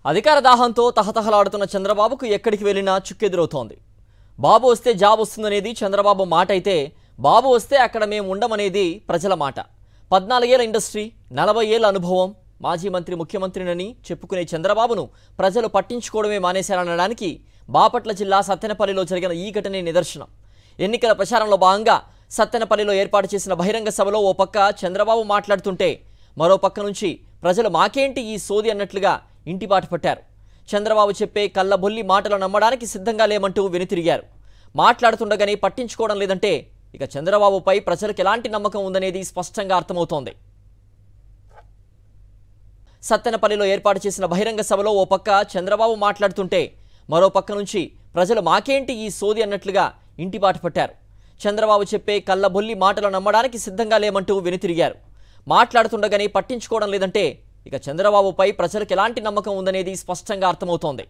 అధికార దాహంతో తహతహలాడుతున్న చంద్రబాబుకు ఎక్కడికి వెళ్ళినా చుక్కెదురవుతోంది. బాబు వస్తే జాబ్ వస్తుందనేది చంద్రబాబు మాట అయితే, బాబు వస్తే అక్కడ మేము ఉండమనేది ప్రజల మాట. 14 ఏళ్ల ఇండస్ట్రీ, 40 ఏళ్ల అనుభవం, మాజీ మంత్రి ముఖ్యమంత్రినని చెప్పుకునే చంద్రబాబును ప్రజలు పట్టించుకోవడమే మానేశారనడానికి బాపట్ల జిల్లా సత్తెనపల్లిలో జరిగిన ఈ ఘటనే నిదర్శనం. ఎన్నికల ప్రచారంలో భాగంగా సత్తెనపల్లిలో ఏర్పాటు చేసిన బహిరంగ సభలో ఓ పక్క చంద్రబాబు మాట్లాడుతుంటే, మరో పక్క నుంచి ప్రజలు మాకేంటి ఈ సోది అన్నట్లుగా ఇంటిబాట పట్టారు. చంద్రబాబు చెప్పే కళ్ళబొల్లి మాటలు నమ్మడానికి సిద్ధంగా లేమంటూ వెనుతిరిగారు. మాట్లాడుతుండగానే పట్టించుకోవడం లేదంటే ఇక చంద్రబాబుపై ప్రజలకు ఎలాంటి నమ్మకం ఉందనేది స్పష్టంగా అర్థమవుతోంది. సత్తెనపల్లిలో ఏర్పాటు చేసిన బహిరంగ సభలో ఓ పక్క చంద్రబాబు మాట్లాడుతుంటే, మరో పక్క నుంచి ప్రజలు మాకేంటి ఈ సోది అన్నట్లుగా ఇంటిబాట పట్టారు. చంద్రబాబు చెప్పే కళ్ళబొల్లి మాటలు నమ్మడానికి సిద్ధంగా లేమంటూ వెనుతిరిగారు. మాట్లాడుతుండగానే పట్టించుకోవడం లేదంటే ఇక చంద్రబాబుపై ప్రజలకు ఎలాంటి నమ్మకం ఉందనేది స్పష్టంగా అర్థమవుతోంది.